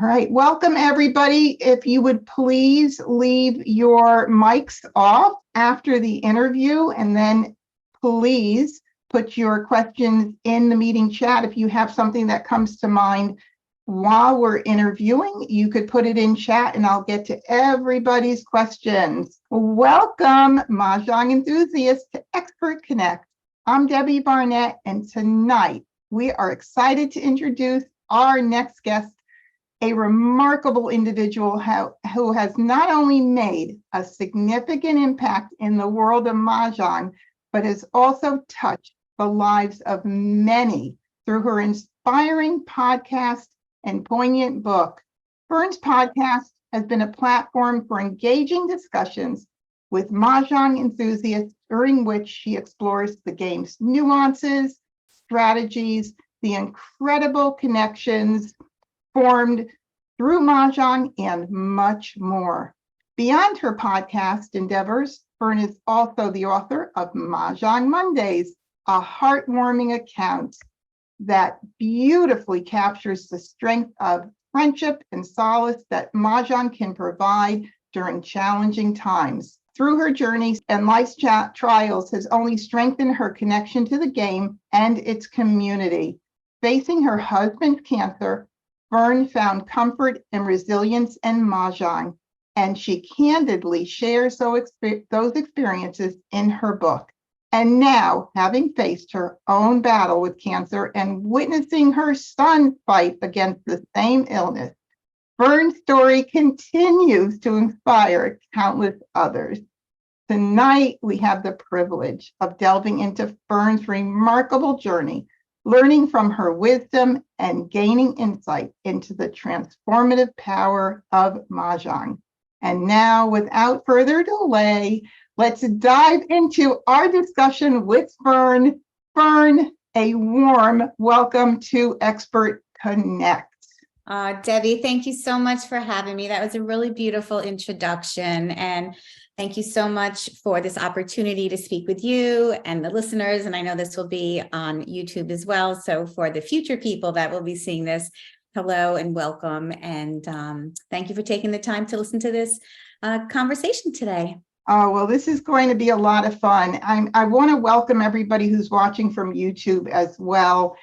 right, welcome everybody. If you would please leave your mics off after the interview, and then please put your questions in the meeting chat. If you have something that comes to mind while we're interviewing, you could put it in chat and I'll get to everybody's questions. Welcome, Mahjong enthusiasts, to Expert Connect. I'm Debbie Barnett, and tonight we are excited to introduce our next guest, a remarkable individual who has not only made a significant impact in the world of Mahjong, but has also touched the lives of many through her inspiring podcast and poignant book. Fern's podcast has been a platform for engaging discussions with Mahjong enthusiasts, during which she explores the game's nuances, strategies, the incredible connections formed through Mahjong, and much more. Beyond her podcast endeavors, Fern is also the author of Mahjong Mondays, a heartwarming account that beautifully captures the strength of friendship and solace that Mahjong can provide during challenging times. Through her journeys and life's trials has only strengthened her connection to the game and its community. Facing her husband's cancer, Fern found comfort and resilience in Mahjong, and she candidly shares those experiences in her book. And now, having faced her own battle with cancer and witnessing her son fight against the same illness, Fern's story continues to inspire countless others. Tonight, we have the privilege of delving into Fern's remarkable journey, learning from her wisdom and gaining insight into the transformative power of Mahjong. And now, without further delay, let's dive into our discussion with Fern. Fern, a warm welcome to Expert Connect. Debbie, thank you so much for having me. That was a really beautiful introduction. And thank you so much for this opportunity to speak with you and the listeners. And I know this will be on YouTube as well. So for the future people that will be seeing this, hello and welcome. And thank you for taking the time to listen to this conversation today. Oh, well, this is going to be a lot of fun. I want to welcome everybody who's watching from YouTube as well.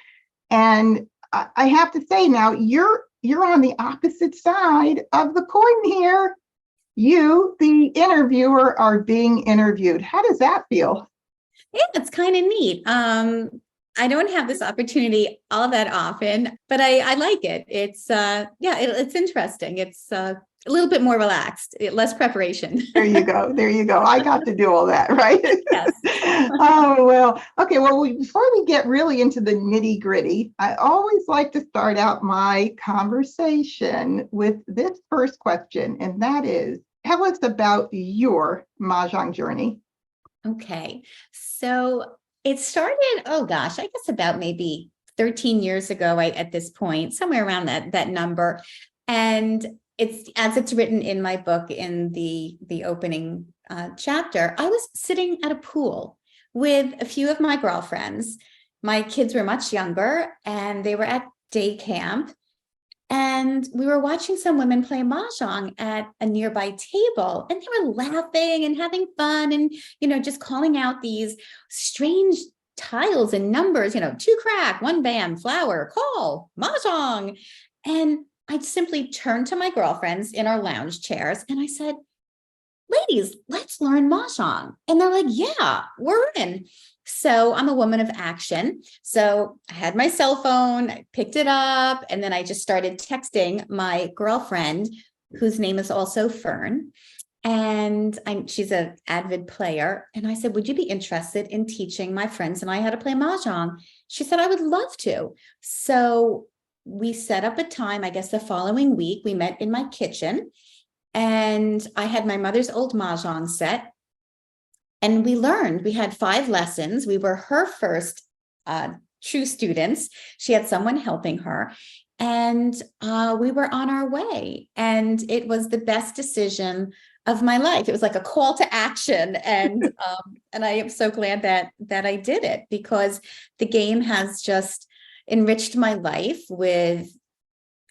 And I have to say now, you're on the opposite side of the coin here. You, the interviewer, are being interviewed. How does that feel? Yeah, it's kind of neat. I don't have this opportunity all that often, but I like it. It's it's interesting. It's a little bit more relaxed, less preparation. There you go. There you go. I got to do all that, right? Yes. Oh, well, okay. Well, before we get really into the nitty gritty, I always like to start out my conversation with this first question, and that is, tell us about your Mahjong journey. Okay. So it started, I guess about maybe 13 years ago at this point, somewhere around that number. And it's, as it's written in my book in the opening chapter, I was sitting at a pool with a few of my girlfriends. My kids were much younger and they were at day camp. And we were watching some women play Mahjong at a nearby table, and they were laughing and having fun and, just calling out these strange tiles and numbers, 2 crack, 1 bam, flower, call, Mahjong. And I simply turned to my girlfriends in our lounge chairs and I said, ladies, let's learn Mahjong. And they're like, yeah, we're in. So I'm a woman of action. So I had my cell phone, I picked it up, and then I just started texting my girlfriend, whose name is also Fern. And she's an avid player. And I said, would you be interested in teaching my friends and I how to play Mahjong? She said, I would love to. So we set up a time, I guess the following week, we met in my kitchen. And I had my mother's old Mahjong set. And we learned, we had 5 lessons. We were her first true students. She had someone helping her. And we were on our way. And it was the best decision of my life. It was like a call to action. And I am so glad that I did it, because the game has just enriched my life with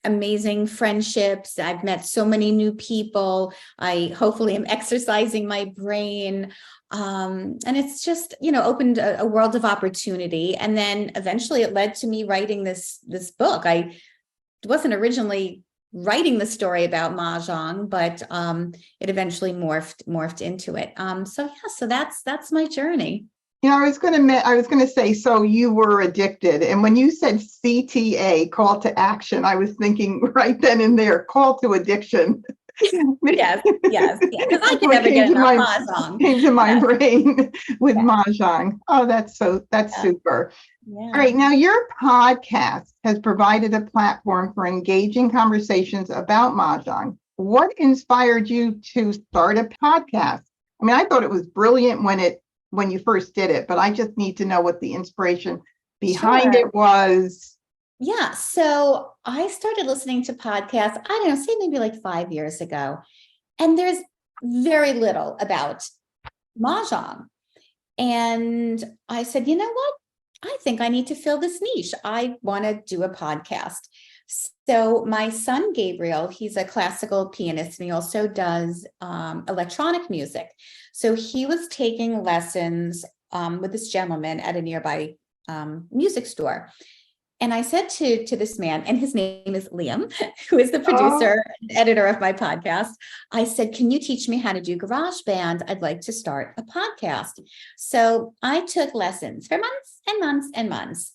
amazing friendships. I've met so many new people. I hopefully am exercising my brain. And it's just, opened a world of opportunity. And then eventually it led to me writing this book. I wasn't originally writing the story about Mahjong, but it eventually morphed into it. So that's my journey. I was going to say, so you were addicted. And when you said CTA, call to action, I was thinking right then and there, call to addiction. Yes. Because I can never get enough Mahjong. Came to my brain with Mahjong. Oh, that's super. Yeah. All right. Now, your podcast has provided a platform for engaging conversations about Mahjong. What inspired you to start a podcast? I mean, I thought it was brilliant when you first did it, but I just need to know what the inspiration behind it was. Yeah. So I started listening to podcasts, I don't know, say maybe like 5 years ago. And there's very little about Mahjong. And I said, you know what? I think I need to fill this niche. I want to do a podcast. So my son, Gabriel, he's a classical pianist and he also does electronic music. So he was taking lessons with this gentleman at a nearby music store. And I said to this man, and his name is Liam, who is the producer and editor of my podcast. I said, can you teach me how to do GarageBand? I'd like to start a podcast. So I took lessons for months and months and months.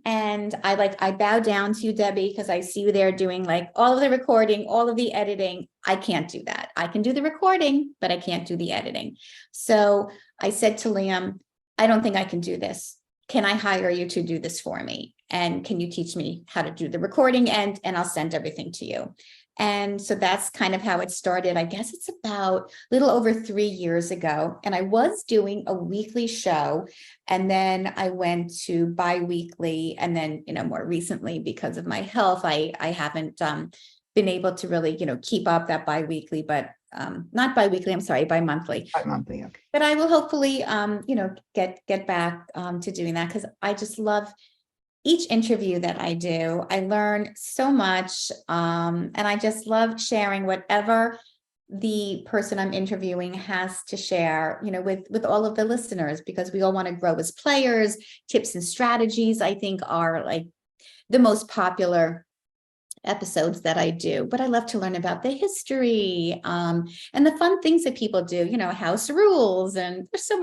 And I bow down to you, Debbie, because I see you there doing like all of the recording, all of the editing. I can't do that. I can do the recording, but I can't do the editing. So I said to Liam, I don't think I can do this. Can I hire you to do this for me? And can you teach me how to do the recording and I'll send everything to you. And so that's kind of how it started. I guess it's about a little over 3 years ago. And I was doing a weekly show. And then I went to bi-weekly. And then, more recently, because of my health, I haven't been able to really, keep up that bi-weekly, but not bi-weekly, I'm sorry, bi-monthly. Bi-monthly, okay. But I will hopefully, get back to doing that because I just love each interview that I do. I learn so much, and I just love sharing whatever the person I'm interviewing has to share, with all of the listeners, because we all want to grow as players. Tips and strategies, I think, are like the most popular episodes that I do, but I love to learn about the history and the fun things that people do, house rules, and there's so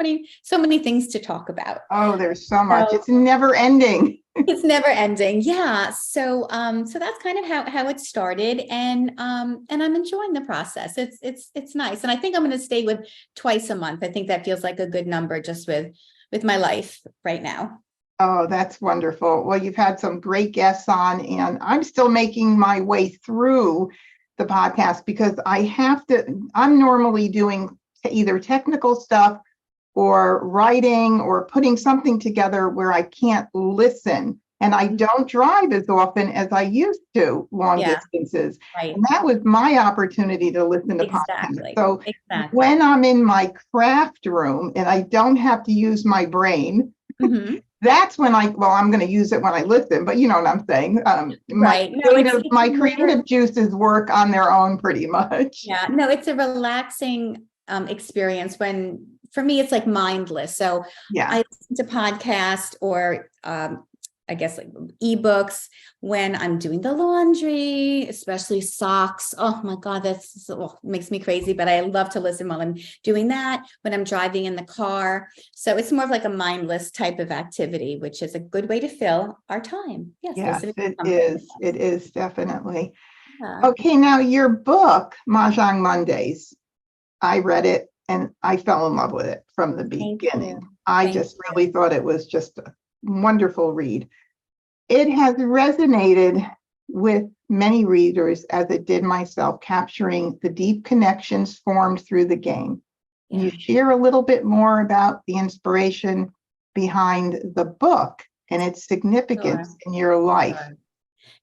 many things to talk about. Oh, there's so much. It's never ending. It's never ending. Yeah. So that's kind of how it started, and I'm enjoying the process. It's nice, and I think I'm going to stay with twice a month. I think that feels like a good number just with my life right now. Oh, that's wonderful. Well, you've had some great guests on, and I'm still making my way through the podcast because I'm normally doing either technical stuff or writing or putting something together where I can't listen. And I don't drive as often as I used to long distances. Right. And that was my opportunity to listen to Exactly. podcasts. So exactly. When I'm in my craft room and I don't have to use my brain, that's when I'm going to use it when I listen, but you know what I'm saying? Right. My creative juices work on their own pretty much. Yeah, no, it's a relaxing experience when, for me, it's like mindless. So I listen to podcasts or I guess like ebooks when I'm doing the laundry, especially socks. Oh my God, makes me crazy, but I love to listen while I'm doing that, when I'm driving in the car. So it's more of like a mindless type of activity, which is a good way to fill our time. Yes, it is. It is definitely. Yeah. Okay, now your book, Mahjong Mondays, I read it and I fell in love with it from the beginning. I just really thought it was just a wonderful read. It has resonated with many readers as it did myself, capturing the deep connections formed through the game. Can you share a little bit more about the inspiration behind the book and its significance in your life? Sure.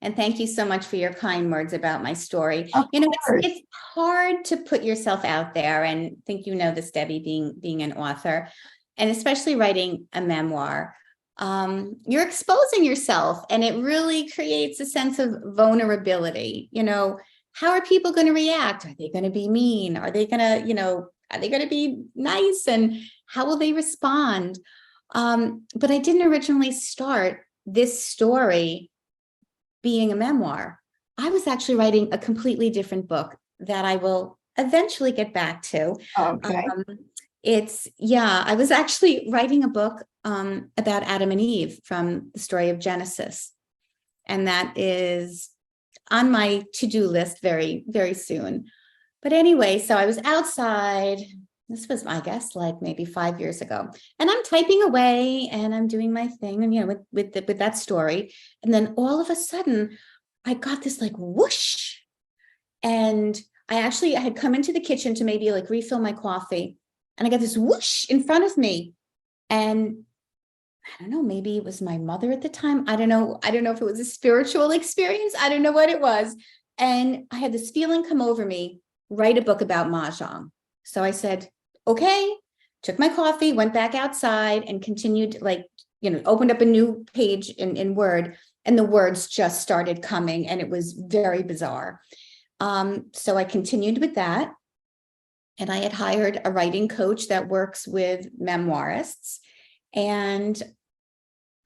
And thank you so much for your kind words about my story. It's hard to put yourself out there, and I think this, Debbie, being an author, and especially writing a memoir. you're exposing yourself, and it really creates a sense of vulnerability. How are people going to react? Are they going to be mean? Are they going to, are they going to be nice? And how will they respond? But I didn't originally start this story being a memoir. I was actually writing a completely different book that I will eventually get back to. Okay. I was actually writing a book about Adam and Eve from the story of Genesis. And that is on my to-do list very, very soon. But anyway, so I was outside. This was, I guess, like maybe 5 years ago. And I'm typing away and I'm doing my thing, and with that story. And then all of a sudden, I got this like whoosh. And I had come into the kitchen to maybe like refill my coffee. And I got this whoosh in front of me. And I don't know, maybe it was my mother at the time. I don't know if it was a spiritual experience. I don't know what it was. And I had this feeling come over me, write a book about Mahjong. So I said, okay, took my coffee, went back outside and continued, opened up a new page in Word, and the words just started coming, and it was very bizarre. So I continued with that. And I had hired a writing coach that works with memoirists. And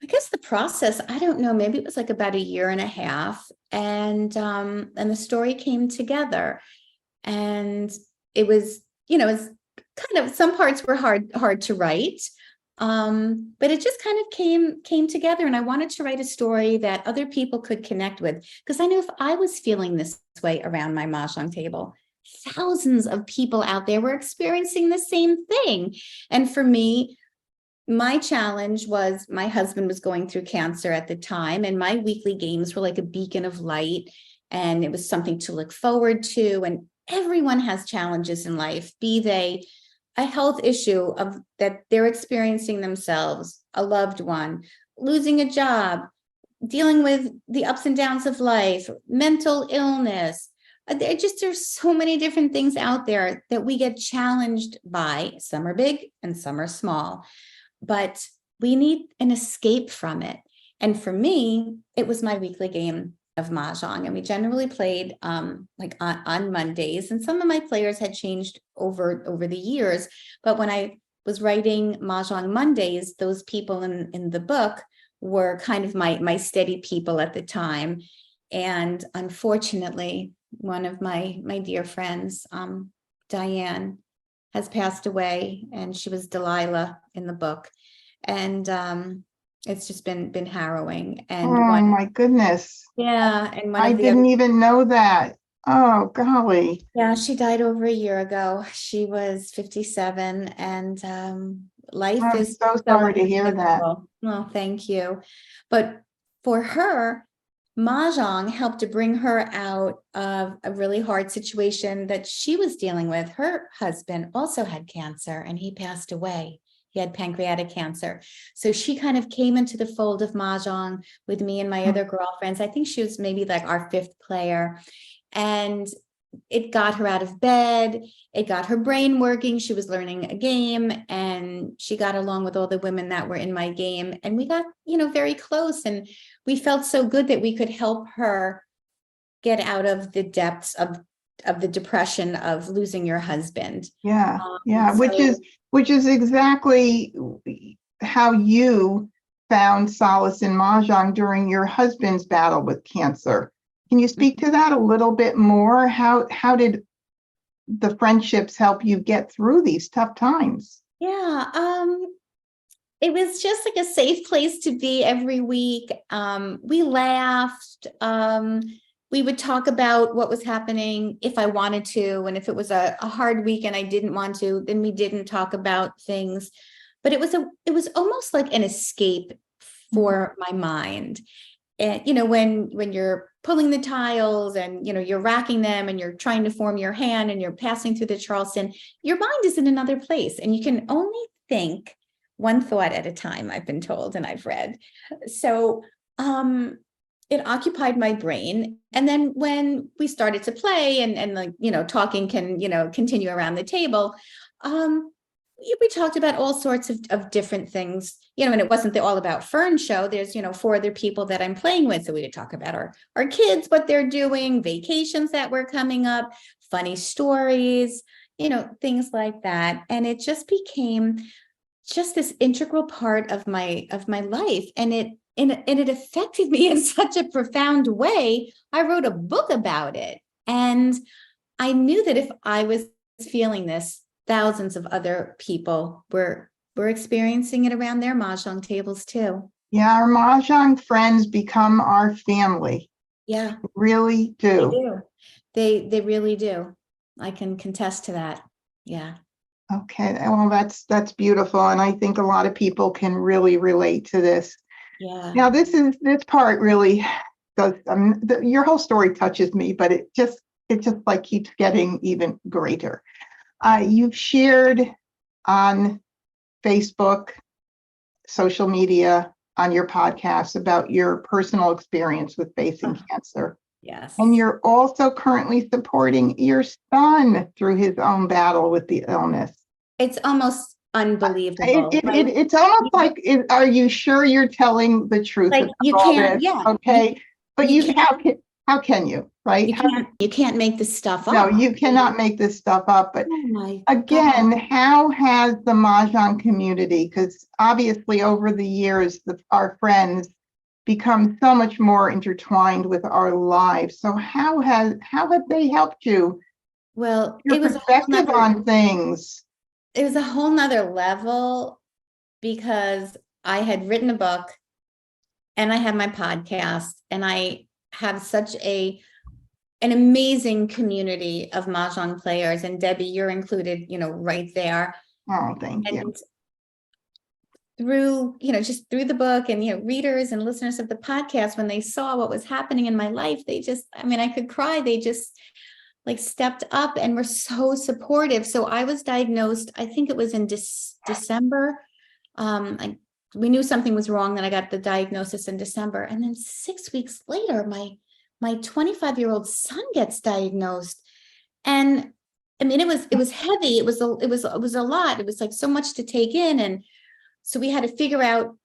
I guess the process, I don't know, maybe it was like about 1.5 years. And the story came together. And it was, it was kind of, some parts were hard to write. But it just kind of came together. And I wanted to write a story that other people could connect with, because I knew if I was feeling this way around my Mahjong table, thousands of people out there were experiencing the same thing. And for me, my challenge was my husband was going through cancer at the time, and my weekly games were like a beacon of light, and it was something to look forward to. And everyone has challenges in life, be they a health issue that they're experiencing themselves, a loved one, losing a job, dealing with the ups and downs of life, mental illness. There's so many different things out there that we get challenged by. Some are big and some are small, but we need an escape from it. And for me, it was my weekly game of Mahjong, and we generally played on Mondays. And some of my players had changed over the years, but when I was writing Mahjong Mondays, those people in the book were kind of my steady people at the time. And unfortunately, one of my dear friends, Diane, has passed away, and she was Delilah in the book. And it's just been harrowing. And Oh my goodness. and one I of the didn't even know that. Oh, golly. yeah, she died over 1 year ago. She was 57, and life I'm is so so sorry to hear that. unpredictable. Well, thank you. But for her, Mahjong helped to bring her out of a really hard situation that she was dealing with. Her husband also had cancer, and he passed away. He had pancreatic cancer. So she kind of came into the fold of Mahjong with me and my other girlfriends. I think she was maybe like our 5th player. And it got her out of bed. It got her brain working. She was learning a game, and she got along with all the women that were in my game. And we got, very close, and we felt so good that we could help her get out of the depths of the depression of losing your husband. Yeah, yeah, So which is exactly how you found solace in Mahjong during your husband's battle with cancer. Can you speak to that a little bit more? How did the friendships help you get through these tough times? yeah, it was just like a safe place to be every week. We laughed. We would talk about what was happening if I wanted to, and if it was a hard week and I didn't want to, then we didn't talk about things. But it was almost like an escape for my mind. And when you're pulling the tiles and you're racking them and you're trying to form your hand and you're passing through the Charleston, your mind is in another place, and you can only think one thought at a time, I've been told and I've read. So it occupied my brain. And then when we started to play and talking can, continue around the table, We talked about all sorts of different things, and it wasn't the All About Fern show. There's, 4 other people that I'm playing with. So we would talk about our kids, what they're doing, vacations that were coming up, funny stories, things like that. And it just became just this integral part of my life. And it affected me in such a profound way. I wrote a book about it. And I knew that if I was feeling this, thousands of other people were experiencing it around their Mahjong tables too. Yeah, our Mahjong friends become our family. Yeah, Really they do. do. They really do. I can contest to that. Yeah. Okay, well, that's beautiful. And I think a lot of people can really relate to this. Yeah. Now, this part really does, your whole story touches me, but it just like keeps getting even greater. You've shared on Facebook, social media, on your podcast about your personal experience with facing cancer. Yes. And you're also currently supporting your son through his own battle with the illness. It's almost unbelievable. It's almost like, are you sure you're telling the truth? Like you can't, yeah. Okay. But how can you, right? You can't make this stuff up. No, you cannot make this stuff up. But again, how has the Mahjong community, because obviously over the years, our friends become so much more intertwined with our lives. So how have they helped you? Well, your perspective on things. It was a whole nother level because I had written a book and I had my podcast and I have such an amazing community of Mahjong players, and Debbie, you're included, right there. Oh, thank you. Through, just through the book and, readers and listeners of the podcast, when they saw what was happening in my life, they just, I could cry. They just like stepped up and were so supportive. So I was diagnosed, I think it was in December. We knew something was wrong. Then I got the diagnosis in December. And then 6 weeks later, my 25-year-old son gets diagnosed. And it was heavy. It was a lot. It was like so much to take in. And so we had to figure out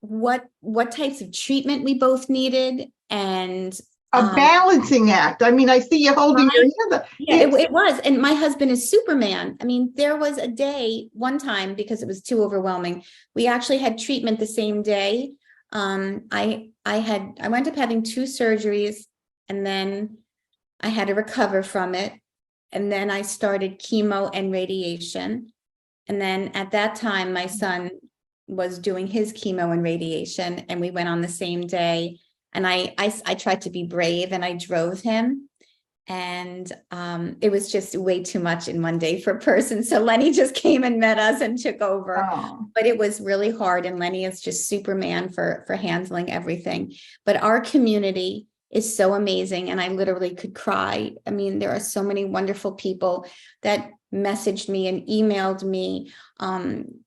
what types of treatment we both needed. And a balancing act. I see you holding your hand. Yeah, it was. And my husband is Superman. There was a day, one time, because it was too overwhelming, we actually had treatment the same day. I wound up having 2 surgeries, and then I had to recover from it. And then I started chemo and radiation. And then at that time, my son was doing his chemo and radiation, and we went on the same day. And I tried to be brave, and I drove him. And it was just way too much in one day for a person. So Lenny just came and met us and took over. Oh. But it was really hard. And Lenny is just Superman for handling everything. But our community is so amazing. And I literally could cry. There are so many wonderful people that messaged me and emailed me, on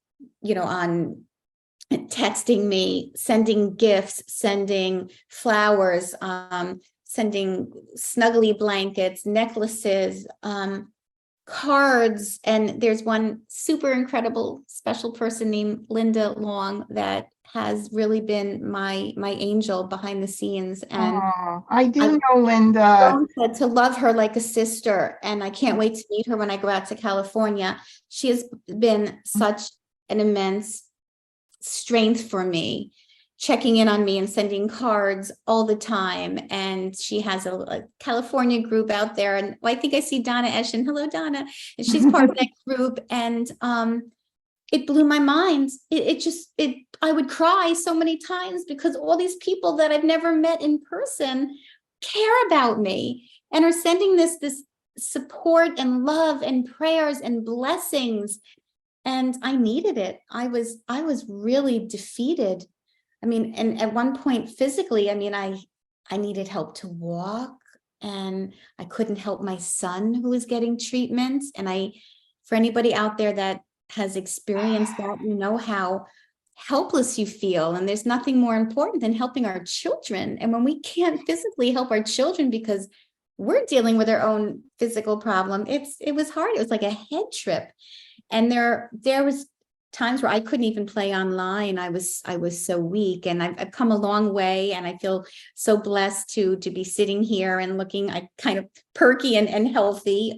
texting me, sending gifts, sending flowers, sending snuggly blankets, necklaces, cards. And there's one super incredible special person named Linda Long that has really been my angel behind the scenes. And I do know Linda. Said to love her like a sister. And I can't wait to meet her when I go out to California. She has been such an immense strength for me, checking in on me and sending cards all the time. And she has a California group out there. And I think I see Donna Eshin. Hello, Donna. And she's part of that group. And it blew my mind. I would cry so many times because all these people that I've never met in person care about me and are sending this support and love and prayers and blessings. And I needed it. I was really defeated. And at one point physically, I needed help to walk, and I couldn't help my son who was getting treatments. And for anybody out there that has experienced that, how helpless you feel. And there's nothing more important than helping our children. And when we can't physically help our children because we're dealing with our own physical problem, it was hard. It was like a head trip. And there was times where I couldn't even play online. I was so weak, and I've come a long way, and I feel so blessed to be sitting here and looking kind of perky and healthy.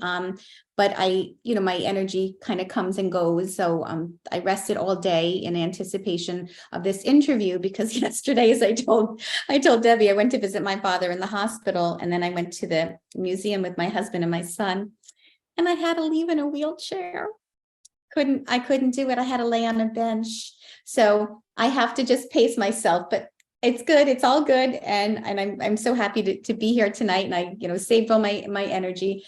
But my energy kind of comes and goes. So I rested all day in anticipation of this interview, because yesterday, as I told Debbie, I went to visit my father in the hospital, and then I went to the museum with my husband and my son, and I had to leave in a wheelchair. I couldn't do it. I had to lay on a bench. So I have to just pace myself, but it's good. It's all good. And I'm so happy to be here tonight. And I, saved all my energy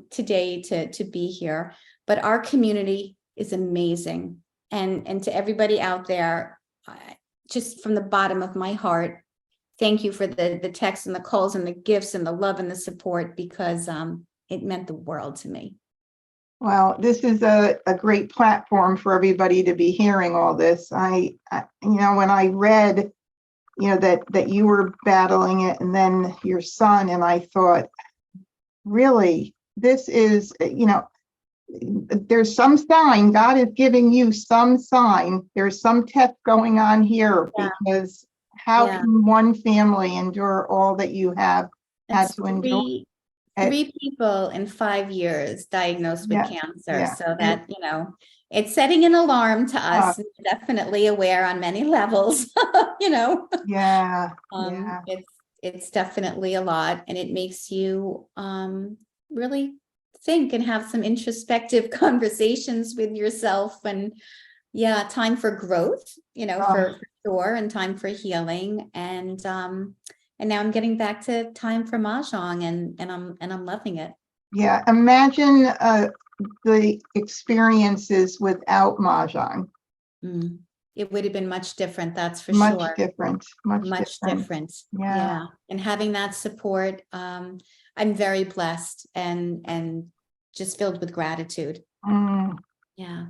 today to be here. But our community is amazing. And to everybody out there, just from the bottom of my heart, thank you for the texts and the calls and the gifts and the love and the support, because it meant the world to me. Well, this is a great platform for everybody to be hearing all this. I when I read, that you were battling it, and then your son, and I thought, really, this is, there's some sign. God is giving you some sign. There's some test going on here, because how can one family endure all that you have had to endure? Three people in 5 years diagnosed with cancer. So that, it's setting an alarm to us. Definitely aware on many levels, It's definitely a lot, and it makes you really think and have some introspective conversations with yourself, and time for growth, for sure, and time for healing. And now I'm getting back to time for Mahjong, and I'm loving it. Yeah, imagine the experiences without Mahjong. It would have been much different, that's for Much sure. different. Much different. Yeah. And having that support, I'm very blessed and just filled with gratitude. Yeah.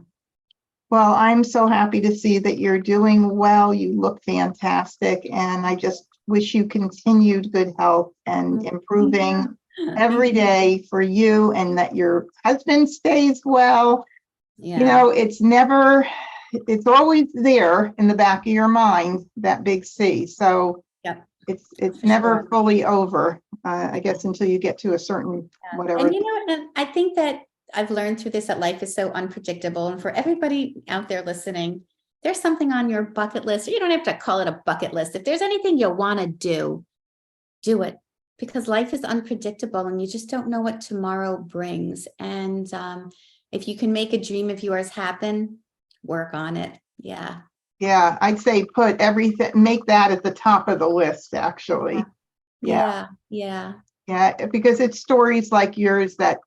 Well, I'm so happy to see that you're doing well. You look fantastic, and I just wish you continued good health and improving every day for you, and that your husband stays well. It's always there in the back of your mind, that big C. So it's never fully over, I guess, until you get to a certain whatever. And I think that I've learned through this that life is so unpredictable. And for everybody out there listening, there's something on your bucket list. You don't have to call it a bucket list. If there's anything you want to do it, because life is unpredictable and you just don't know what tomorrow brings. And if you can make a dream of yours happen, work on it. Yeah, I'd say make that at the top of the list, actually. Yeah. Because it's stories like yours that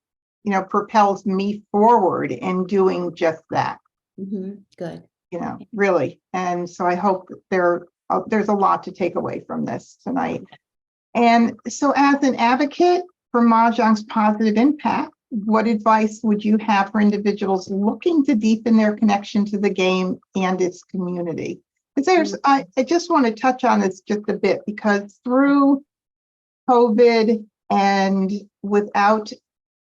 propels me forward in doing just that. Good. Really. And so I hope there's a lot to take away from this tonight. And so, as an advocate for Mahjong's positive impact, what advice would you have for individuals looking to deepen their connection to the game and its community? Because I just want to touch on this just a bit, because through COVID and without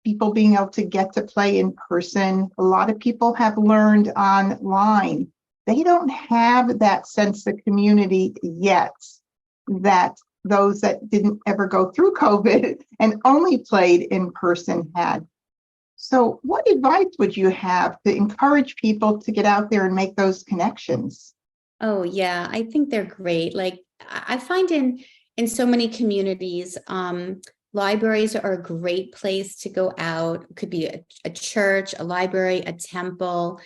people being able to get to play in person, a lot of people have learned online. They don't have that sense of community yet that those that didn't ever go through COVID and only played in person had. So what advice would you have to encourage people to get out there and make those connections? Oh, yeah, I think they're great. Like, I find in so many communities, libraries are a great place to go out. It could be a church, a library, a temple.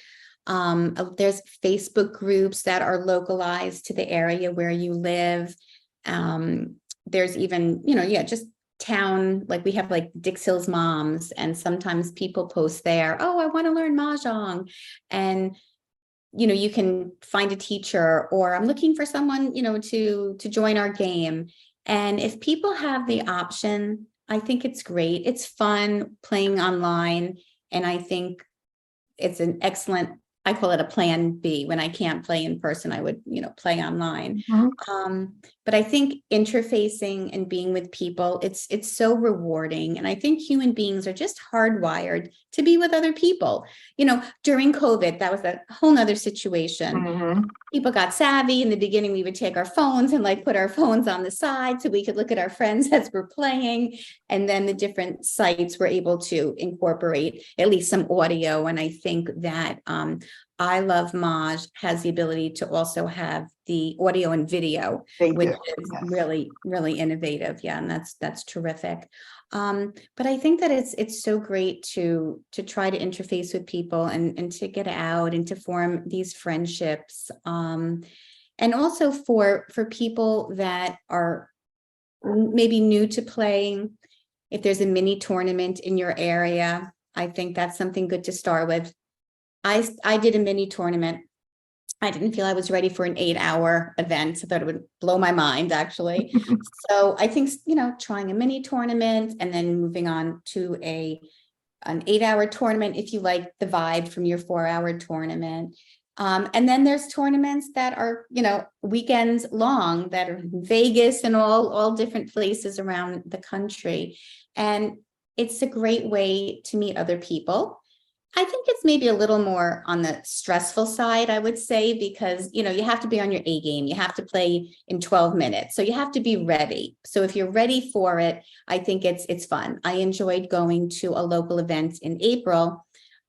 There's Facebook groups that are localized to the area where you live. There's even, just town, like we have like Dix Hills Moms, and sometimes people post there, oh, I want to learn Mahjong. And you can find a teacher, or I'm looking for someone, to join our game. And if people have the option, I think it's great. It's fun playing online. And I think it's an excellent I call it a plan B. When I can't play in person, I would, play online. Mhm. But I think interfacing and being with people, it's so rewarding. And I think human beings are just hardwired to be with other people. During COVID, that was a whole nother situation. Mhm. People got savvy. In the beginning, we would take our phones and like put our phones on the side so we could look at our friends as we're playing. And then the different sites were able to incorporate at least some audio. And I think that I Love Maj has the ability to also have the audio and video, They which do. is Yes. really, really innovative. Yeah, and that's terrific. But I think that it's so great to try to interface with people and to get out and to form these friendships. And also for people that are maybe new to playing, if there's a mini tournament in your area, I think that's something good to start with. I did a mini tournament. I didn't feel I was ready for an 8-hour event. I thought it would blow my mind, actually. So I think, trying a mini tournament and then moving on to an 8-hour tournament, if you like the vibe from your 4-hour tournament. And then there's tournaments that are, weekends long, that are in Vegas and all different places around the country. And it's a great way to meet other people. I think it's maybe a little more on the stressful side, I would say, because, you have to be on your A game. You have to play in 12 minutes. So you have to be ready. So if you're ready for it, I think it's fun. I enjoyed going to a local event in April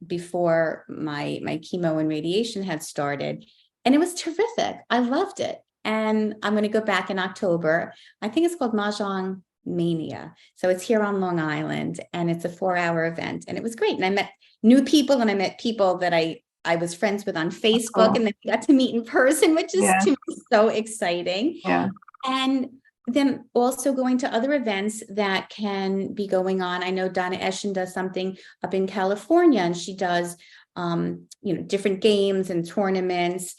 before my chemo and radiation had started. And it was terrific. I loved it. And I'm going to go back in October. I think it's called Mahjong Mania. So it's here on Long Island, and it's a 4-hour event. And it was great. And I met new people, and I met people that I was friends with on Facebook, and then we got to meet in person, which is to me so exciting. Yeah. And then also going to other events that can be going on. I know Donna Eschen does something up in California, and she does, different games and tournaments.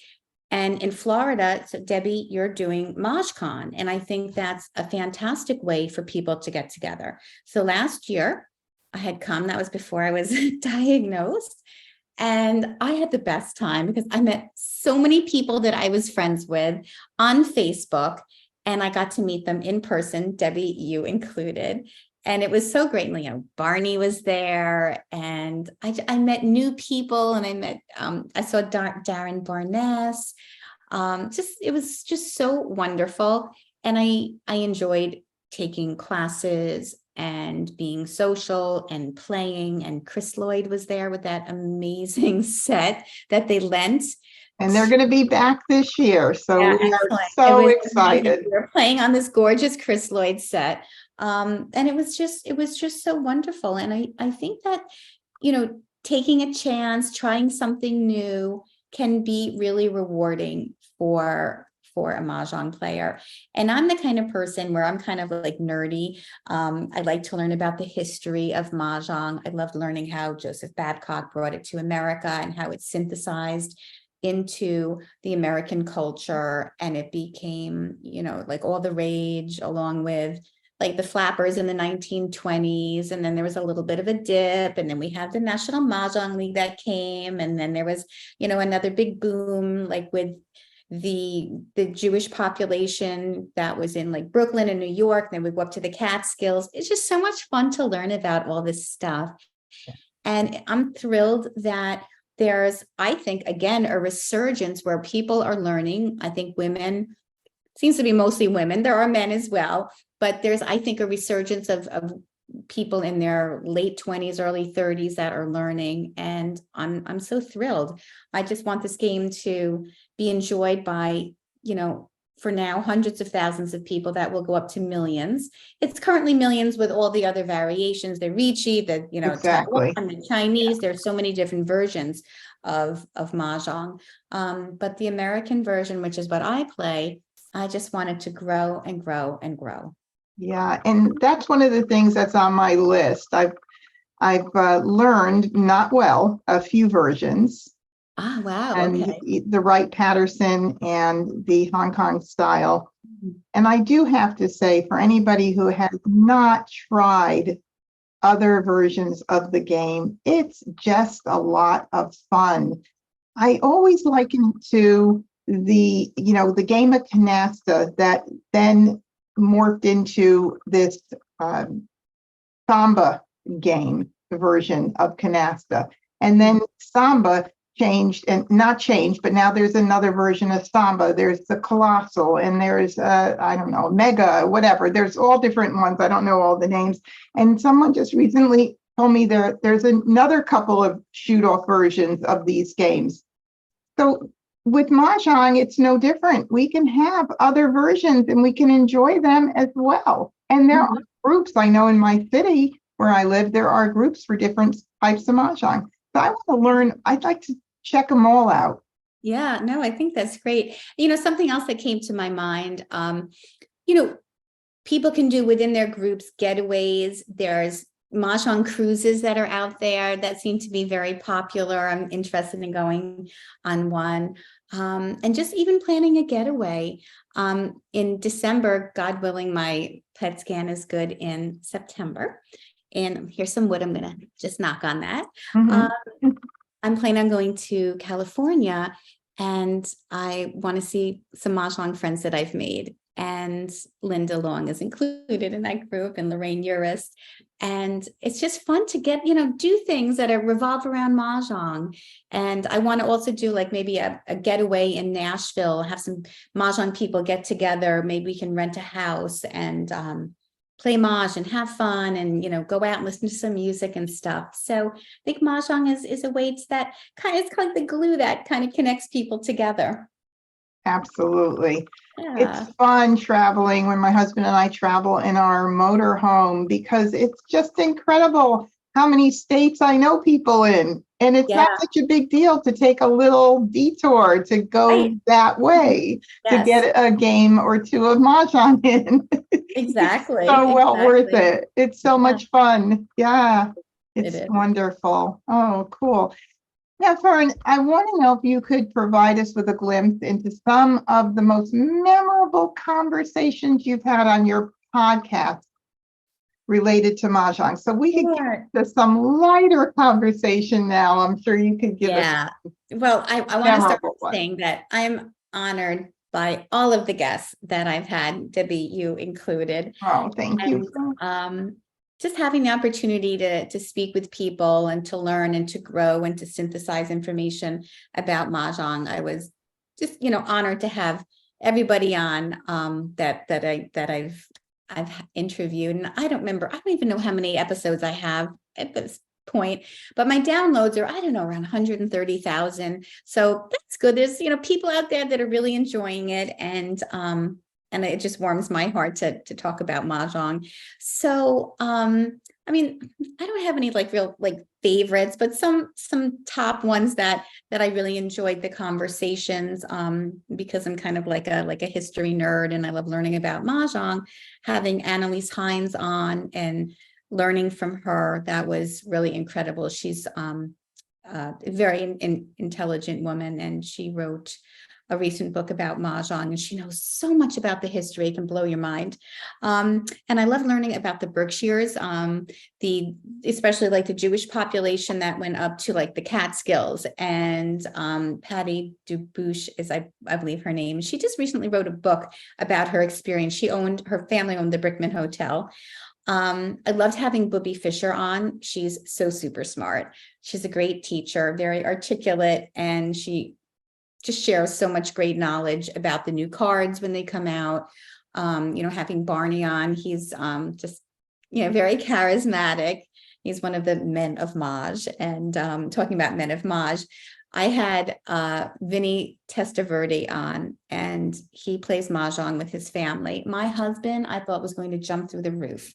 And in Florida, so Debbie, you're doing MajCon, and I think that's a fantastic way for people to get together. So last year, I had come, that was before I was diagnosed, and I had the best time because I met so many people that I was friends with on Facebook, and I got to meet them in person, Debbie, you included. And it was so great. Barney was there, and I met new people, and I saw Darren Barnes. It was just so wonderful. And I enjoyed taking classes and being social and playing. And Chris Lloyd was there with that amazing set that they lent. And they're going to be back this year. So Yeah, we excellent. are so excited. We were playing on this gorgeous Chris Lloyd set. And it was just so wonderful. And I think that, taking a chance, trying something new can be really rewarding for a Mahjong player. And I'm the kind of person where I'm kind of like nerdy. I like to learn about the history of Mahjong. I loved learning how Joseph Babcock brought it to America and how it's synthesized into the American culture, and it became, like all the rage, along with like the flappers in the 1920s. And then there was a little bit of a dip, and then we had the National Mahjong League that came, and then there was, another big boom, like with the Jewish population that was in like Brooklyn and New York. Then we go up to the Catskills. It's just so much fun to learn about all this stuff. And I'm thrilled that there's, I think, again, a resurgence where people are learning. I think women, seems to be mostly women. There are men as well, but there's, I think, a resurgence of people in their late 20s, early 30s that are learning. And I'm so thrilled. I just want this game to be enjoyed by, for now, hundreds of thousands of people that will go up to millions. It's currently millions with all the other variations, the Ricci, the, Exactly. Taiwan, the Chinese. There's so many different versions of Mahjong. But the American version, which is what I play, I just wanted to grow and grow and grow. Yeah, and that's one of the things that's on my list. I've learned, not well, a few versions. Ah, wow. And Okay. the Wright Patterson and the Hong Kong style. And I do have to say, for anybody who has not tried other versions of the game, it's just a lot of fun. I always liken it to the game of canasta that then morphed into this Samba game version of canasta. And then Samba changed and not changed, but now there's another version of Samba. There's the Colossal and there's, I don't know, Mega, whatever. There's all different ones. I don't know all the names. And someone just recently told me there's another couple of shoot-off versions of these games. So with Mahjong, it's no different. We can have other versions and we can enjoy them as well. And there are groups. I know in my city where I live, there are groups for different types of Mahjong. So I want to learn. I'd like to check them all out. Yeah, no, I think that's great. Something else that came to my mind, people can do within their groups getaways. There's Mahjong cruises that are out there that seem to be very popular. I'm interested in going on one. And just even planning a getaway. In December, God willing, my PET scan is good in September. And here's some wood. I'm going to just knock on that. I'm planning on going to California, and I want to see some Mahjong friends that I've made. And Linda Long is included in that group, and Lorraine Uris. And it's just fun to get, do things that are revolve around Mahjong. And I want to also do like maybe a getaway in Nashville, have some Mahjong people get together. Maybe we can rent a house and play Maj and have fun and, go out and listen to some music and stuff. So I think Mahjong is a way that it's kind of like the glue that kind of connects people together. Absolutely. Yeah. It's fun traveling when my husband and I travel in our motor home because it's just incredible how many states I know people in. And it's not such a big deal to take a little detour to go that way to get a game or two of Mahjong in. Exactly. So well worth it. It's so much fun. Yeah, it's wonderful. Oh, cool. Now, Fern, I want to know if you could provide us with a glimpse into some of the most memorable conversations you've had on your podcast related to Mahjong. So we could get to some lighter conversation now. I'm sure you could give us. Well, I want to start by saying that I'm honored by all of the guests that I've had, Debbie, you included. Oh, thank you. Just having the opportunity to speak with people and to learn and to grow and to synthesize information about Mahjong. I was just, honored to have everybody on that I've interviewed. And I don't even know how many episodes I have at this point, but my downloads are, I don't know, around 130,000. So that's good. There's, people out there that are really enjoying it. And it just warms my heart to talk about Mahjong. So, I don't have any real favorites, but some top ones that I really enjoyed the conversations, because I'm kind of like a history nerd and I love learning about Mahjong. Having Annalise Hines on and learning from her, that was really incredible. She's a very intelligent woman, and she wrote a recent book about Mahjong, and she knows so much about the history. It can blow your mind. And I love learning about the Berkshires, especially the Jewish population that went up to the Catskills. And Patty Dubuche is, I believe her name. She just recently wrote a book about her experience. Her family owned the Brickman Hotel. I loved having Booby Fisher on. She's so super smart. She's a great teacher, very articulate, and she just shares so much great knowledge about the new cards when they come out. Having Barney on, he's just, very charismatic. He's one of the men of Maj. And talking about men of Maj, I had Vinny Testaverde on, and he plays Mahjong with his family. My husband, I thought, was going to jump through the roof.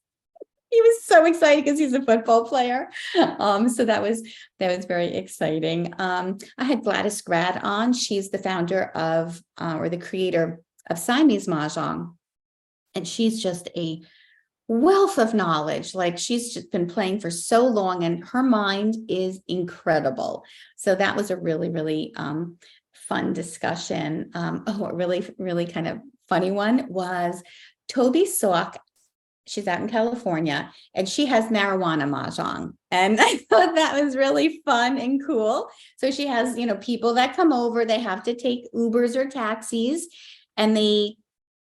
He was so excited because he's a football player. So that was very exciting. I had Gladys Grad on. She's the founder of, or the creator of Siamese Mahjong. And she's just a wealth of knowledge. She's just been playing for so long, and her mind is incredible. So that was a really, really fun discussion. A really, really kind of funny one was Toby Salk She's out in California, and she has marijuana mahjong. And I thought that was really fun and cool. So she has, people that come over, they have to take Ubers or taxis, and they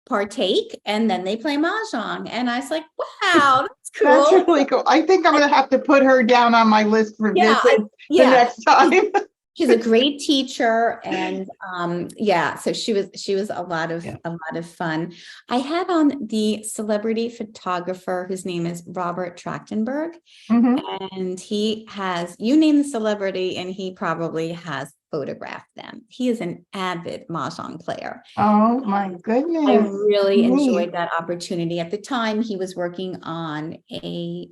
partake, and then they play mahjong. And I was like, wow, that's cool. That's really cool. I think I'm going to have to put her down on my list for Yeah, visits the next time. She's a great teacher, and so she was a lot of fun. I had on the celebrity photographer whose name is Robert Trachtenberg, and he has, you name the celebrity, and he probably has photographed them. He is an avid mahjong player. Oh my goodness! I really enjoyed that opportunity. At the time, he was working on a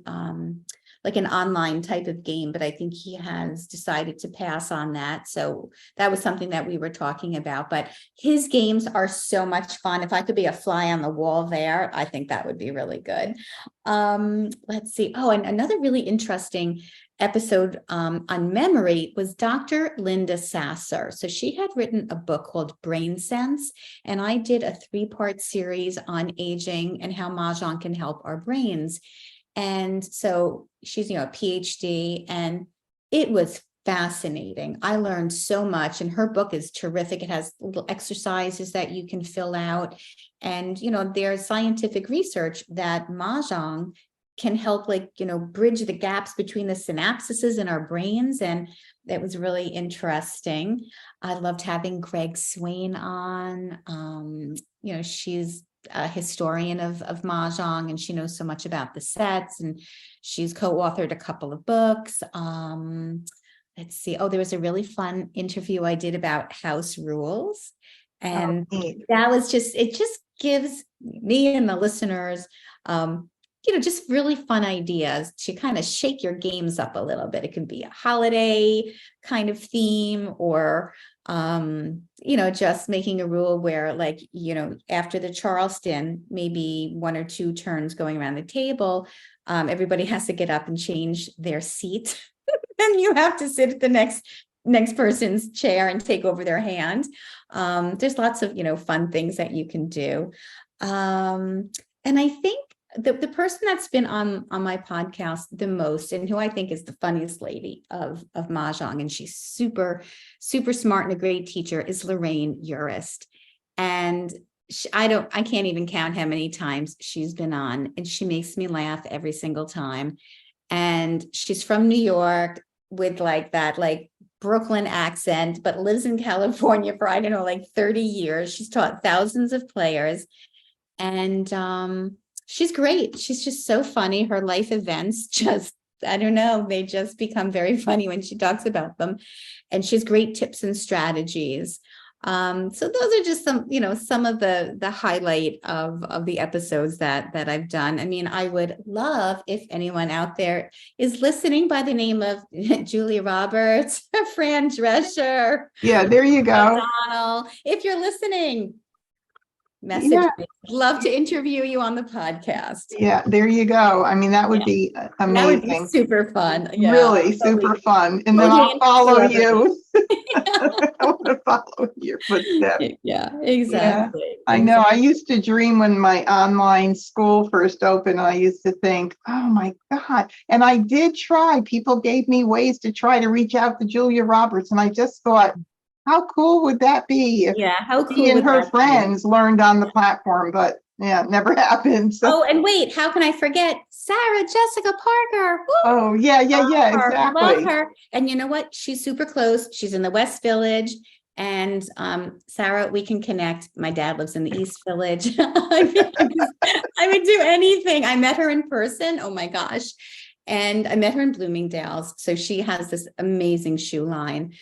like an online type of game, but I think he has decided to pass on that. So that was something that we were talking about, but his games are so much fun. If I could be a fly on the wall there, I think that would be really good. Let's see. Oh, and another really interesting episode on memory was Dr. Linda Sasser. So she had written a book called Brain Sense, and I did a 3-part series on aging and how Mahjong can help our brains. And so she's, a PhD, and it was fascinating. I learned so much, and her book is terrific. It has little exercises that you can fill out. And, there's scientific research that Mahjong can help, bridge the gaps between the synapses in our brains. And that was really interesting. I loved having Greg Swain on. She's a historian of Mahjong, and she knows so much about the sets, and she's co-authored a couple of books. Let's see. Oh, there was a really fun interview I did about house rules. And that was it just gives me and the listeners, just really fun ideas to kind of shake your games up a little bit. It can be a holiday kind of theme, or just making a rule where, after the Charleston, maybe 1 or 2 turns going around the table, everybody has to get up and change their seat. And you have to sit at the next person's chair and take over their hand. There's lots of, fun things that you can do. And I think the person that's been on my podcast the most, and who I think is the funniest lady of Mahjong, and she's super, super smart and a great teacher, is Lorraine Urist. And I can't even count how many times she's been on, and she makes me laugh every single time. And she's from New York with that Brooklyn accent, but lives in California for, 30 years. She's taught thousands of players, and she's great. She's just so funny. Her life events they just become very funny when she talks about them. And she has great tips and strategies. So those are just some of the highlight of the episodes that I've done. I mean, I would love if anyone out there is listening by the name of Julia Roberts, Fran Drescher. Yeah, there you go. Donald. If you're listening, message me. Love to interview you on the podcast. Yeah, there you go. I mean, that would be amazing. That would be super fun. Yeah, really super fun. And then I'll follow you. I want to follow your footsteps. Yeah, exactly. Yeah, I know. I used to dream when my online school first opened. I used to think, oh my God. And I did try. People gave me ways to try to reach out to Julia Roberts. And I just thought, how cool would that be if how cool she and her friends learned on the platform? But yeah, it never happened. So. Oh, and wait, how can I forget Sarah Jessica Parker? Woo! Oh, yeah, exactly. Love her. And you know what? She's super close. She's in the West Village. And Sarah, we can connect. My dad lives in the East Village. I would do anything. I met her in person. Oh my gosh. And I met her in Bloomingdale's. So she has this amazing shoe line.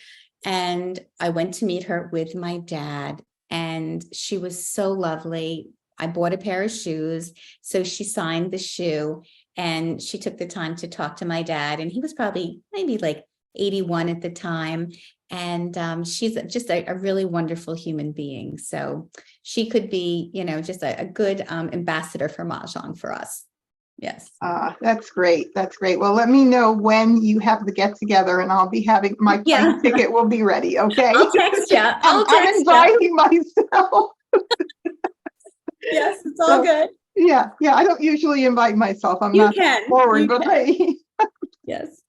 And I went to meet her with my dad, and she was so lovely. I bought a pair of shoes, so she signed the shoe, and she took the time to talk to my dad, and he was probably maybe 81 at the time. And she's just a really wonderful human being. So she could be, just a good ambassador for Mahjong for us. Yes. That's great. That's great. Well, let me know when you have the get together, and I'll be having my plane ticket will be ready. Okay. I'll text you. I'm inviting myself. Yes, it's all good. Yeah, yeah. I don't usually invite myself. I'm You not can. forward, You but can. hey. Yes.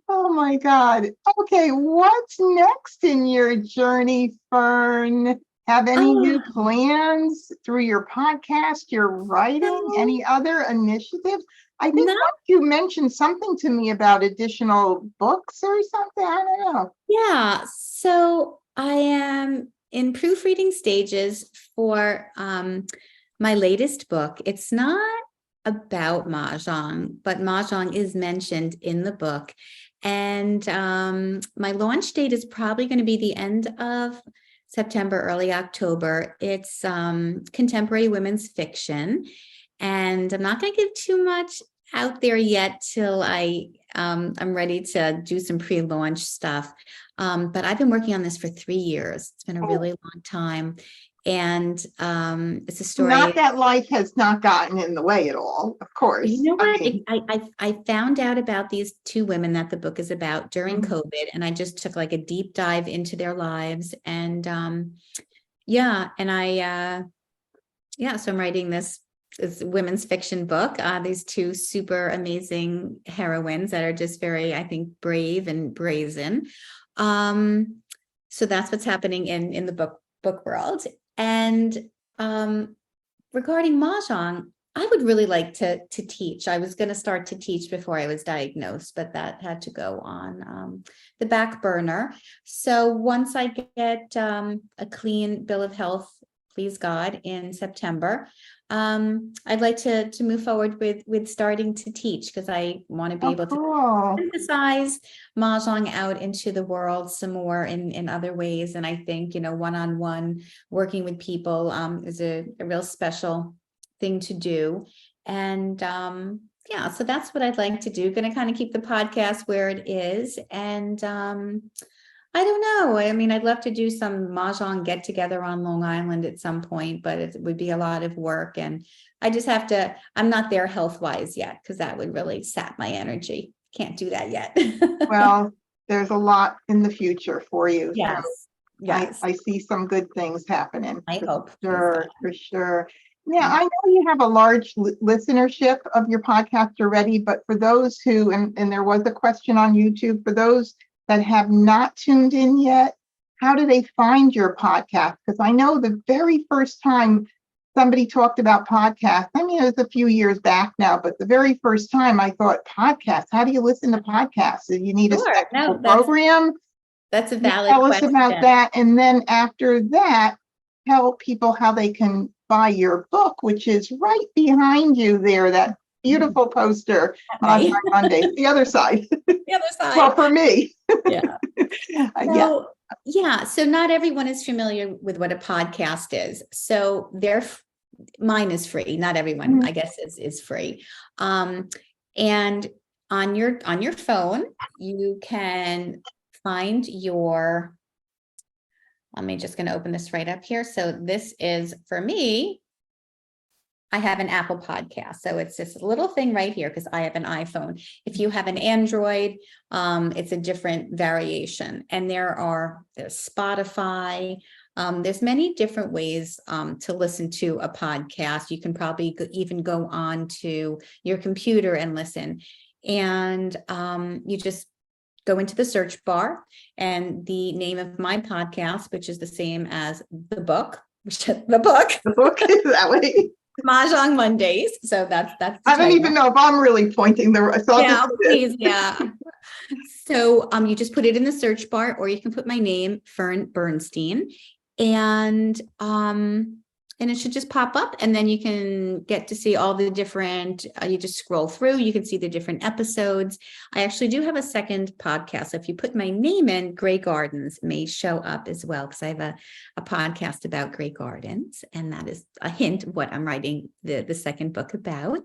Oh my God. Okay, what's next in your journey, Fern? Have any new Oh, plans through your podcast, your writing, no, any other initiatives? I think no. once you mentioned something to me about additional books or something. I don't know. Yeah. So I am in proofreading stages for my latest book. It's not about Mahjong, but Mahjong is mentioned in the book. And my launch date is probably going to be the end of September, early October. It's contemporary women's fiction. And I'm not going to give too much out there yet till I'm ready to do some pre-launch stuff. But I've been working on this for 3 years. It's been a Oh, really long time. And it's a not story. that life has not gotten in the way at all, of You course. know I what? mean, I found out about these two women that the book is about during mhm. COVID, and I just took like a deep dive into their lives. And yeah, and so I'm writing this women's fiction book. These two super amazing heroines that are just very, I think, brave and brazen. So that's what's happening in the book world. And regarding Mahjong, I would really like to teach. I was going to start to teach before I was diagnosed, but that had to go on the back burner. So once I get a clean bill of health, please God, in September, I'd like to move forward with starting to teach, because I want to be Oh, able to cool. emphasize Mahjong out into the world some more in other ways. And I think, one-on-one working with people is a real special thing to do. And yeah, so that's what I'd like to do. Going to kind of keep the podcast where it is. And I don't know. I mean, I'd love to do some Mahjong get together on Long Island at some point, but it would be a lot of work. And I just have to, I'm not there health wise yet, because that would really sap my energy. Can't do that yet. Well, there's a lot in the future for you. So Yes. I, Yes. I see some good things happening I for hope. Please God. sure, for sure. Yeah, I know you have a large listenership of your podcast already, but for those who, and there was a question on YouTube, for those that have not tuned in yet, how do they find your podcast? Because I know the very first time somebody talked about podcasts, I mean, it was a few years back now, but the very first time I thought, podcasts, how do you listen to podcasts? Do you need a Sure. special No, program? that's a You valid tell us about question. that, and then after that, tell people how they can buy your book, which is right behind you there, that beautiful poster, Mahjong Me. Mondays, the other side. The other Well, side. for me, Yeah. yeah. So, yeah. So not everyone is familiar with what a podcast is. So mine is free. Not everyone, Mhm. I guess, is free. And on your phone, you can find your. I'm just going to open this right up here. So this is for me. I have an Apple podcast. So it's this little thing right here because I have an iPhone. If you have an Android, it's a different variation. And there's Spotify. There's many different ways to listen to a podcast. You can probably even go on to your computer and listen. And you just go into the search bar, and the name of my podcast, which is the same as the book, The book is that way. Mahjong Mondays. So that's the I don't even title. know if I'm really pointing the, so I'll Yeah, just do this. please, yeah. So you just put it in the search bar, or you can put my name, Fern Bernstein, and it should just pop up, and then you can get to see all the different, you just scroll through, you can see the different episodes. I actually do have a second podcast. So if you put my name in, Grey Gardens may show up as well, because I have a podcast about Grey Gardens, and that is a hint of what I'm writing the second book about.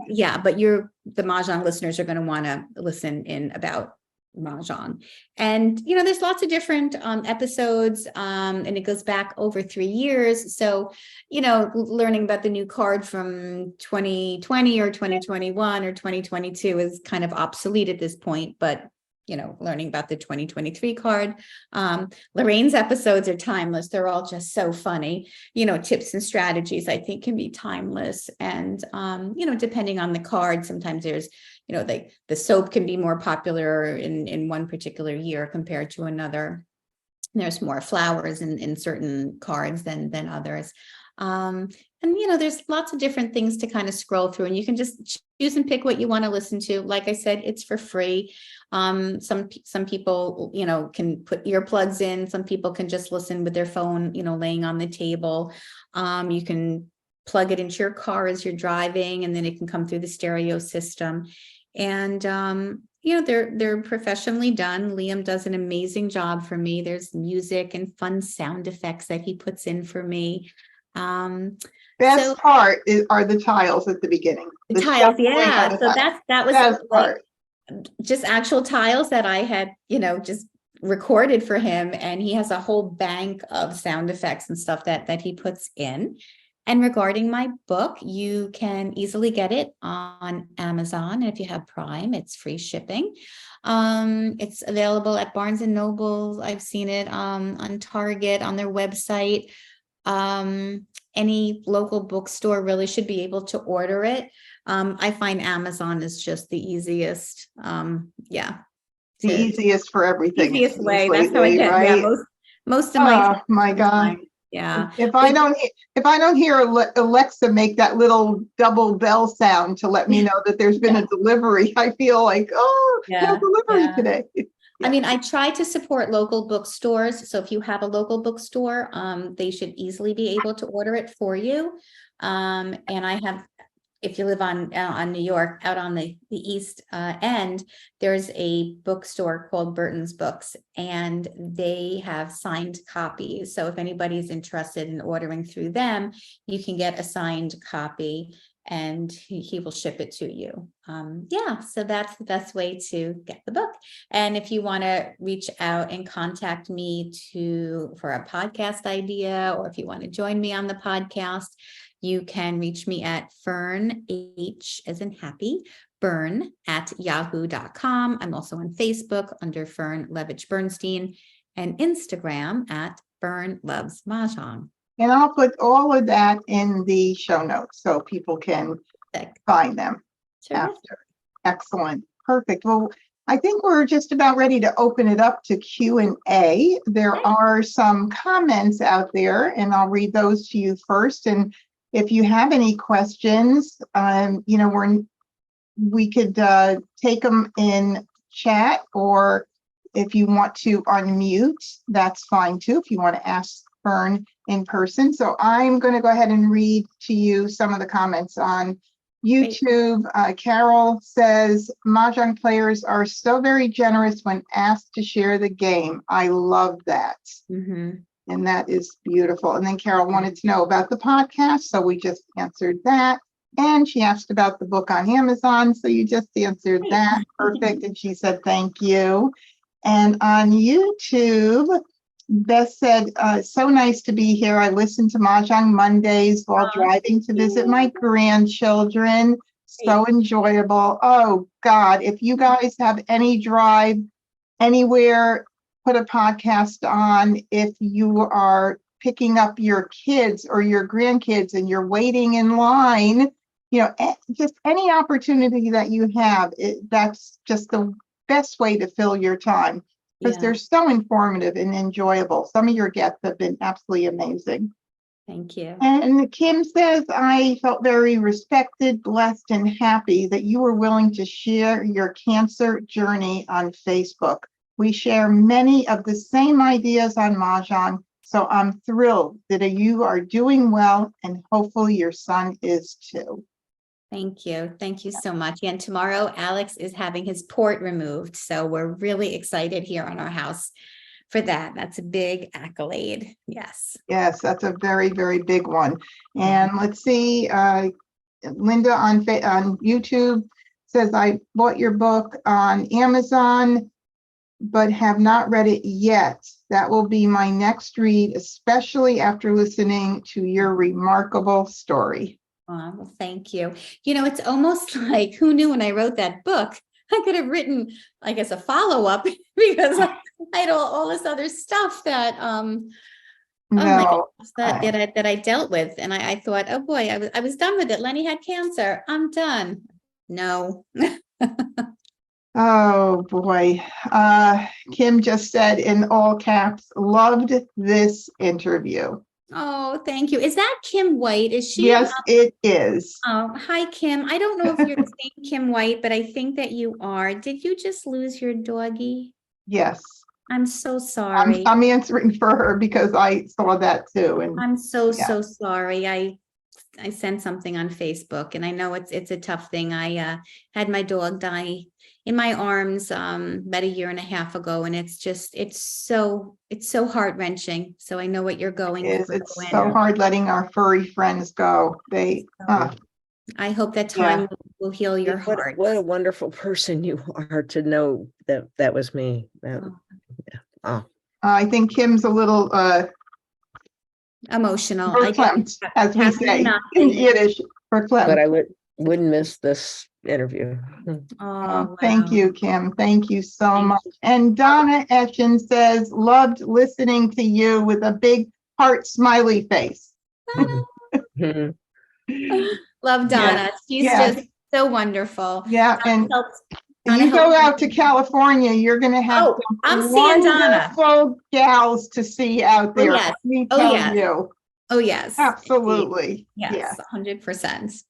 Yeah, but the Mahjong listeners are going to want to listen in about Mahjong. And, there's lots of different episodes, and it goes back over 3 years. So, learning about the new card from 2020 or 2021 or 2022 is kind of obsolete at this point, but learning about the 2023 card. Lorraine's episodes are timeless. They're all just so funny. Tips and strategies, I think, can be timeless. And, depending on the card, sometimes there's, the soap can be more popular in one particular year compared to another. There's more flowers in certain cards than others. And there's lots of different things to kind of scroll through, and you can just choose and pick what you want to listen to. Like I said, it's for free. Some people, can put earplugs in. Some people can just listen with their phone, laying on the table. You can plug it into your car as you're driving, and then it can come through the stereo system. And they're professionally done. Liam does an amazing job for me. There's music and fun sound effects that he puts in for me. Best part are the tiles at the beginning. The tiles, yeah. So that was best part. Just actual tiles that I had, just recorded for him, and he has a whole bank of sound effects and stuff that he puts in. And regarding my book, you can easily get it on Amazon. And if you have Prime, it's free shipping. It's available at Barnes and Noble. I've seen it on Target, on their website. Any local bookstore really should be able to order it. I find Amazon is just the easiest. The easiest for everything. Easiest way. That's how I get, right? Most of my. Oh my God. Yeah. If I don't hear Alexa make that little double bell sound to let me know that there's been a delivery, I feel like, no delivery today. I mean, I try to support local bookstores. So if you have a local bookstore, they should easily be able to order it for you. And I have, if you live on New York, out on the east end, there's a bookstore called Burton's Books, and they have signed copies. So if anybody's interested in ordering through them, you can get a signed copy, and he will ship it to you. So that's the best way to get the book. And if you want to reach out and contact me for a podcast idea, or if you want to join me on the podcast, you can reach me at Fern, H as in happy, Byrne @yahoo.com. I'm also on Facebook under Fern Levitch Bernstein, and Instagram at Fern Loves Mahjong. And I'll put all of that in the show notes so people can find them after. Excellent. Perfect. Well, I think we're just about ready to open it up to Q&A. There are some comments out there, and I'll read those to you first. And if you have any questions, we could take them in chat, or if you want to unmute, that's fine too, if you want to ask Fern in person. So I'm going to go ahead and read to you some of the comments on YouTube. Carol says, Mahjong players are so very generous when asked to share the game. I love that. Mm-hmm. And that is beautiful. And then Carol wanted to know about the podcast, so we just answered that. And she asked about the book on Amazon, so you just answered that. Perfect. And she said, thank you. And on YouTube, Beth said, so nice to be here. I listen to Mahjong Mondays while driving to visit my grandchildren. So enjoyable. Oh, God, if you guys have any drive anywhere, put a podcast on. If you are picking up your kids or your grandkids and you're waiting in line, just any opportunity that you have, that's just the best way to fill your time, because they're so informative and enjoyable. Some of your guests have been absolutely amazing. Thank you. And Kim says, I felt very respected, blessed, and happy that you were willing to share your cancer journey on Facebook. We share many of the same ideas on Mahjong, so I'm thrilled that you are doing well, and hopefully your son is too. Thank you. Thank you so much. And tomorrow, Alex is having his port removed, so we're really excited here on our house for that. That's a big accolade. Yes. Yes, that's a very, very big one. And let's see, Linda on YouTube says, I bought your book on Amazon, but have not read it yet. That will be my next read, especially after listening to your remarkable story. Well, thank you. It's almost like, who knew when I wrote that book, I could have written, I guess, a follow-up because I had all this other stuff that, oh my No, gosh, that I dealt with. And I thought, oh boy, I was done with it. Lenny had cancer. I'm done. No. oh boy. Kim just said in all caps, loved this interview. Oh, thank you. Is that Kim White? Is she? Yes, it is. Hi, Kim. I don't know if you're the same Kim White, but I think that you are. Did you just lose your doggie? Yes. I'm so sorry. I'm answering for her because I saw that too. And I'm so yeah. sorry. I sent something on Facebook, and I know it's a tough thing. I had my dog die in my arms about a year and a half ago, and it's so heart-wrenching. So I know what you're going through. It's so hard letting our furry friends go. I hope that time will heal your heart. What a wonderful person you are to know that that was me. I think Kim's a little Emotional. verklempt, as we say in Yiddish. Verklempt. But I wouldn't miss this interview. Oh, thank wow. you, Kim. Thank you so much. And Donna Etchen says, loved listening to you with a big heart smiley face. Love Donna. She's yes. just so wonderful. Yeah, Donna and you go out to California, you're going to have some I'm seeing Donna. wonderful gals to see out there. yes. Let me tell you. Oh, yes. Absolutely. Indeed. Yes. 100%.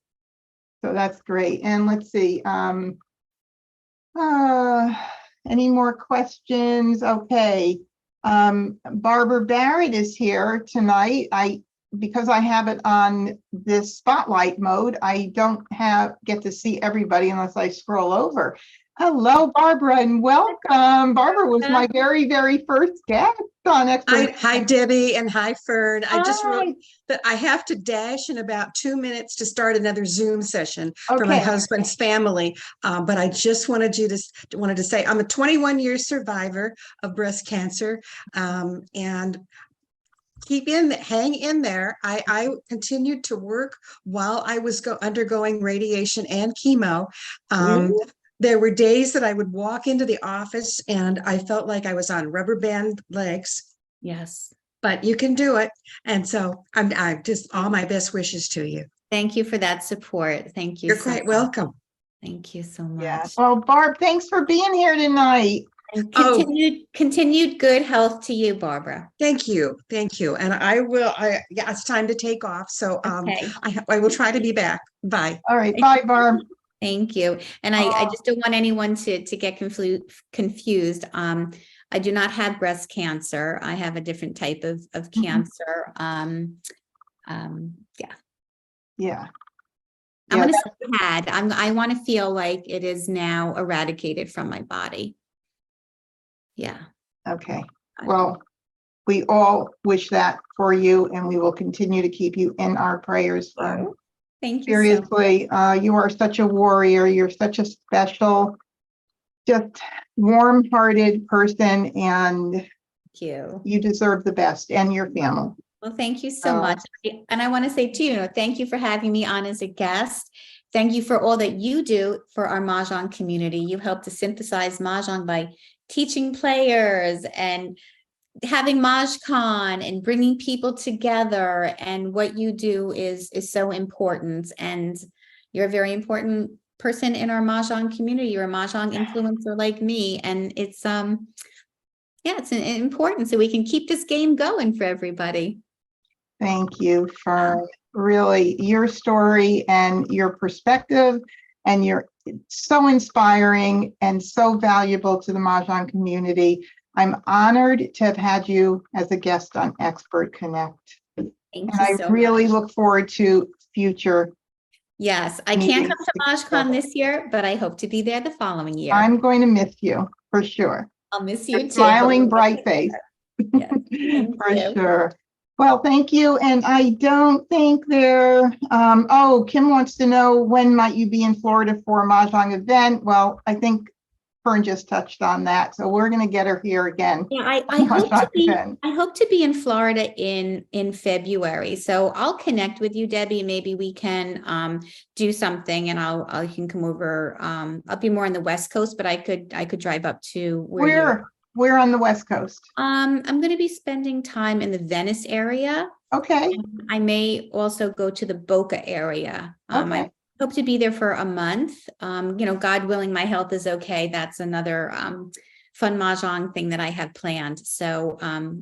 So that's great. And let's see. Any more questions? Okay. Barbara Barrett is here tonight. Because I have it on this spotlight mode, I don't get to see everybody unless I scroll over. Hello, Barbara, and welcome. Barbara was my very, very first guest on Expert. Hi, Debbie, and hi, Fern. I just wrote that I have to dash in about 2 minutes to start another Zoom session for my husband's family. But I just wanted to say I'm a 21-year survivor of breast cancer, and hang in there. I continued to work while I was undergoing radiation and chemo. There were days that I would walk into the office and I felt like I was on rubber band legs. Yes. But you can do it. And so I'm just all my best wishes to you. Thank you for that support. Thank you. You're quite welcome. Thank you so much. Yeah. Well, Barb, thanks for being here tonight. And continued good health to you, Barbara. Thank you. Thank you. And it's time to take off. So Okay. I will try to be back. Bye. All right. Bye, Barb. Thank you. And I just don't want anyone to get confused. I do not have breast cancer. I have a different type of cancer. Yeah. I'm going to say had. I want to feel like it is now eradicated from my body. Yeah. Okay. Well, we all wish that for you, and we will continue to keep you in our prayers. Thank you. Seriously, you are such a warrior. You're such a special, just warm-hearted person, and you deserve the best, and your family. Well, thank you so much. And I want to say to you, thank you for having me on as a guest. Thank you for all that you do for our Mahjong community. You help to synthesize Mahjong by teaching players and having MajCon and bringing people together. And what you do is so important. And you're a very important person in our Mahjong community. You're a Mahjong influencer like me. And it's it's important so we can keep this game going for everybody. Thank you for really your story and your perspective, and you're so inspiring and so valuable to the Mahjong community. I'm honored to have had you as a guest on Expert Connect. Thank you I really look forward to future. Yes, I can't come to MajCon this year, but I hope to be there the following year. I'm going to miss you for sure. I'll miss you too. Smiling, bright face. Yes, for sure. Well, thank you. And I don't think Kim wants to know, when might you be in Florida for a Mahjong event? Well, I think Fern just touched on that. So we're going to get her here again. Yeah, I hope to be, Mahjong. I hope to be in Florida in February. So I'll connect with you, Debbie. Maybe we can do something, and I can come over. I'll be more on the West Coast, but I could drive up to where you are. We're on the West Coast. I'm going to be spending time in the Venice area. Okay. I may also go to the Boca area. Okay. I hope to be there for a month. God willing, my health is okay. That's another fun Mahjong thing that I have planned. So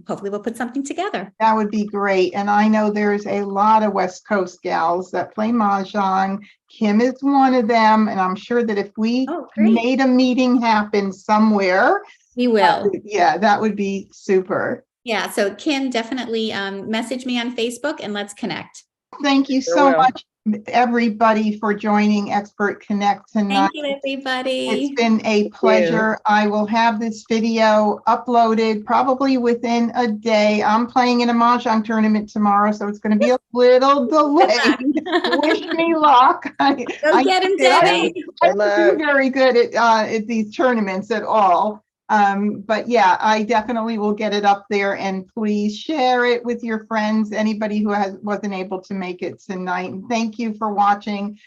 hopefully we'll put something together. That would be great. And I know there's a lot of West Coast gals that play Mahjong. Kim is one of them. And I'm sure that if we made a meeting happen somewhere, we will. Yeah, that would be super. Yeah. So Kim, definitely message me on Facebook and let's connect. Thank you so much, everybody, for joining Expert Connect tonight. Thank you, everybody. It's been a pleasure. I will have this video uploaded probably within a day. I'm playing in a Mahjong tournament tomorrow, so it's going to be a little delayed. Wish me luck. Go get him, Debbie. I'm not very good at these tournaments at all. But yeah, I definitely will get it up there, and please share it with your friends, anybody who wasn't able to make it tonight. And thank you for watching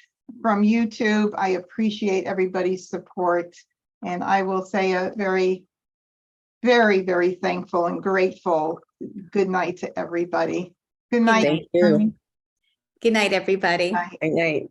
from YouTube. I appreciate everybody's support, and I will say a very, very, very thankful and grateful good night to everybody. Good night. Thank you. Good night, everybody. Bye. Good night.